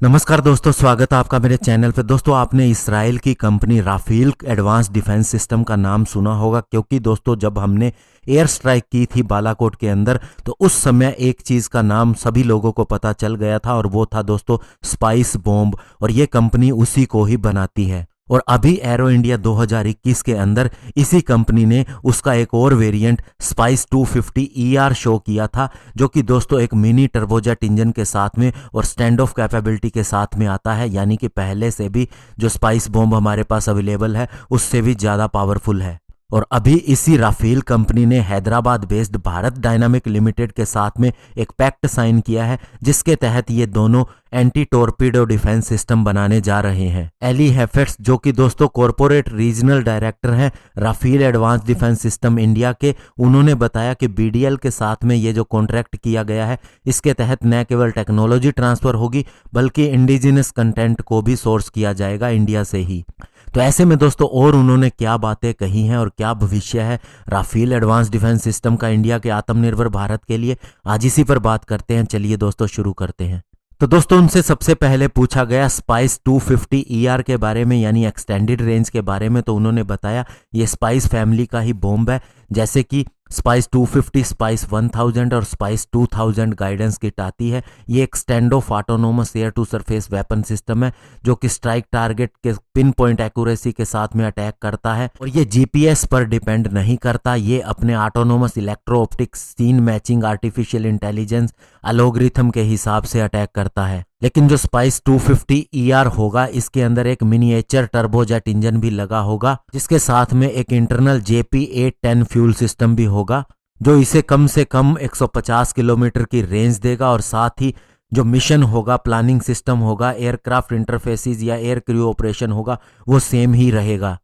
नमस्कार दोस्तों, स्वागत है आपका मेरे चैनल पे। दोस्तों, आपने इसराइल की company Rafael advance defence system का नाम सुना होगा, क्योंकि दोस्तों जब हमने एयर स्ट्राइक की थी बालाकोट के अंदर, तो उस समय एक चीज़ का नाम सभी लोगों को पता चल गया था, और वो था दोस्तों स्पाइस बॉम्ब। और ये कंपनी उसी को ही बनाती है। और अभी एरो इंडिया 2021 के अंदर इसी कंपनी ने उसका एक और वेरिएंट स्पाइस 250 ER शो किया था, जो कि दोस्तों एक मिनी टर्बोजेट इंजन के साथ में और स्टैंड ऑफ कैपेबिलिटी के साथ में आता है। यानी कि पहले से भी जो स्पाइस बॉम्ब हमारे पास अवेलेबल है उससे भी ज़्यादा पावरफुल है। और अभी इसी राफेल कंपनी ने Hyderabad based Bharat dynamic limited के साथ में एक पैक्ट साइन किया है, जिसके तहत ये दोनों एंटी टोरपीडो डिफेंस सिस्टम बनाने जा रहे हैं। एली हेफेट्स, जो कि दोस्तों कॉरपोरेट रीजनल डायरेक्टर हैं Rafael advance defence system India के, उन्होंने बताया कि BDL के साथ में ये जो कॉन्ट्रैक्ट किया गया है, इसके तहत न केवल टेक्नोलॉजी ट्रांसफर होगी बल्कि इंडिजिनस कंटेंट को भी सोर्स किया जाएगा इंडिया से ही। तो ऐसे में दोस्तों और उन्होंने क्या बातें कही हैं और क्या भविष्य है राफेल एडवांस डिफेंस सिस्टम का इंडिया के आत्मनिर्भर भारत के लिए, आज इसी पर बात करते हैं। चलिए दोस्तों शुरू करते हैं। तो दोस्तों उनसे सबसे पहले पूछा गया स्पाइस 250 ER के बारे में, यानी एक्सटेंडेड रेंज के बारे में। तो उन्होंने बताया ये स्पाइस फैमिली का ही बॉम्ब है, जैसे कि स्पाइस 250, स्पाइस 1000 और स्पाइस 2000 गाइडेंस किट आती है। ये एक stand off autonomous air to surface weapon system है, जो कि स्ट्राइक टारगेट के पिन पॉइंट एक्यूरेसी के साथ में अटैक करता है। और ये GPS पर डिपेंड नहीं करता, ये अपने autonomous electro optics scene matching artificial intelligence algorithm के हिसाब से अटैक करता है। लेकिन जो स्पाइस 250 ER होगा, इसके अंदर एक मिनिएचर टर्बोजेट इंजन भी लगा होगा, जिसके साथ में एक इंटरनल JP810 फ्यूल सिस्टम भी होगा, जो इसे कम से कम 150 किलोमीटर की रेंज देगा। और साथ ही जो मिशन होगा, प्लानिंग सिस्टम होगा, एयरक्राफ्ट इंटरफेसिस या एयर क्रू ऑपरेशन होगा, वो सेम ही रहेगा।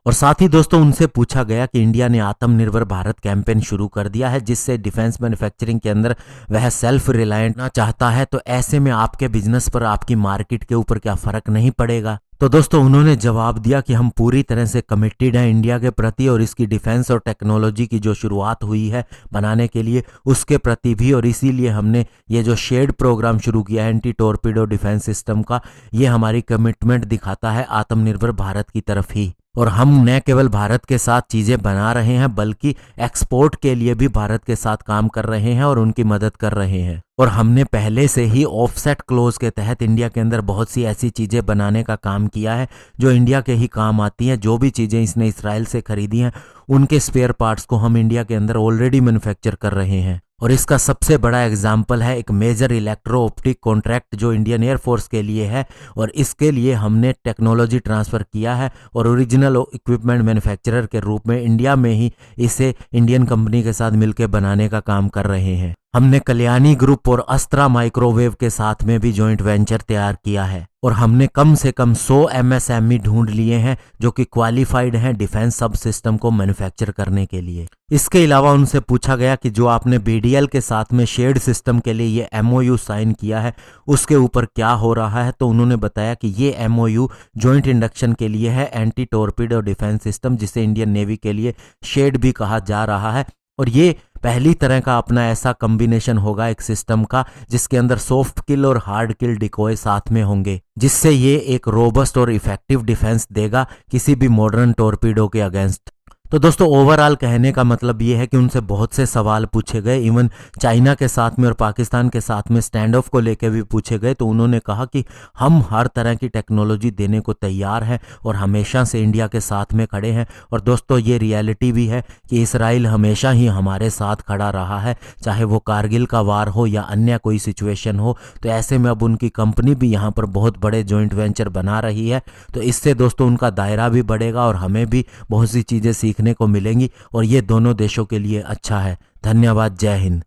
और साथ ही दोस्तों उनसे पूछा गया कि इंडिया ने आत्मनिर्भर भारत कैंपेन शुरू कर दिया है, जिससे डिफेंस मैन्युफैक्चरिंग के अंदर वह सेल्फ रिलायंट ना चाहता है। तो ऐसे में आपके बिजनेस पर, आपकी मार्केट के ऊपर क्या फर्क नहीं पड़ेगा? तो दोस्तों उन्होंने जवाब दिया कि हम पूरी तरह से कमिटेड हैं इंडिया के प्रति, और इसकी डिफेंस और टेक्नोलॉजी की जो शुरुआत हुई है बनाने के लिए, उसके प्रति भी। और इसीलिए हमने ये जो शेड प्रोग्राम शुरू किया है एंटी टोरपीडो डिफेंस सिस्टम का, ये हमारी कमिटमेंट दिखाता है आत्मनिर्भर भारत की तरफ ही। और हम न केवल भारत के साथ चीज़ें बना रहे हैं, बल्कि एक्सपोर्ट के लिए भी भारत के साथ काम कर रहे हैं और उनकी मदद कर रहे हैं। और हमने पहले से ही ऑफसेट क्लोज के तहत इंडिया के अंदर बहुत सी ऐसी चीज़ें बनाने का काम किया है जो इंडिया के ही काम आती हैं। जो भी चीज़ें इसने इसराइल से खरीदी हैं, उनके स्पेयर पार्ट्स को हम इंडिया के अंदर ऑलरेडी मैन्युफैक्चर कर रहे हैं। और इसका सबसे बड़ा एग्जाम्पल है एक मेजर इलेक्ट्रो ऑप्टिक कॉन्ट्रैक्ट जो इंडियन एयरफोर्स के लिए है, और इसके लिए हमने टेक्नोलॉजी ट्रांसफ़र किया है और ओरिजिनल इक्विपमेंट मैन्युफैक्चरर के रूप में इंडिया में ही इसे इंडियन कंपनी के साथ मिलकर बनाने का काम कर रहे हैं। हमने कल्याणी ग्रुप और अस्त्रा माइक्रोवेव के साथ में भी जॉइंट वेंचर तैयार किया है, और हमने कम से कम 100 MSME ढूंढ लिए हैं जो कि क्वालिफाइड हैं डिफेंस सब सिस्टम को मैन्युफैक्चर करने के लिए। इसके अलावा उनसे पूछा गया कि जो आपने BDL के साथ में शेड सिस्टम के लिए ये MOU साइन किया है, उसके ऊपर क्या हो रहा है। तो उन्होंने बताया कि ये MOU जॉइंट इंडक्शन के लिए है, एंटी टोरपीडो डिफेंस सिस्टम, जिसे इंडियन नेवी के लिए शेड भी कहा जा रहा है। और ये पहली तरह का अपना ऐसा कॉम्बिनेशन होगा एक सिस्टम का, जिसके अंदर सॉफ्ट किल और हार्ड किल डिकॉय साथ में होंगे, जिससे ये एक रोबस्ट और इफेक्टिव डिफेंस देगा किसी भी मॉडर्न टॉर्पीडो के अगेंस्ट। तो दोस्तों ओवरऑल कहने का मतलब ये है कि उनसे बहुत से सवाल पूछे गए, इवन चाइना के साथ में और पाकिस्तान के साथ में स्टैंड ऑफ को लेकर भी पूछे गए। तो उन्होंने कहा कि हम हर तरह की टेक्नोलॉजी देने को तैयार हैं और हमेशा से इंडिया के साथ में खड़े हैं। और दोस्तों ये रियलिटी भी है कि इसराइल हमेशा ही हमारे साथ खड़ा रहा है, चाहे वो कारगिल का वार हो या अन्य कोई सिचुएशन हो। तो ऐसे में अब उनकी कंपनी भी यहाँ पर बहुत बड़े जॉइंट वेंचर बना रही है, तो इससे दोस्तों उनका दायरा भी बढ़ेगा और हमें भी बहुत सी चीज़ें सीखने को मिलेंगी, और ये दोनों देशों के लिए अच्छा है। धन्यवाद। जय हिंद।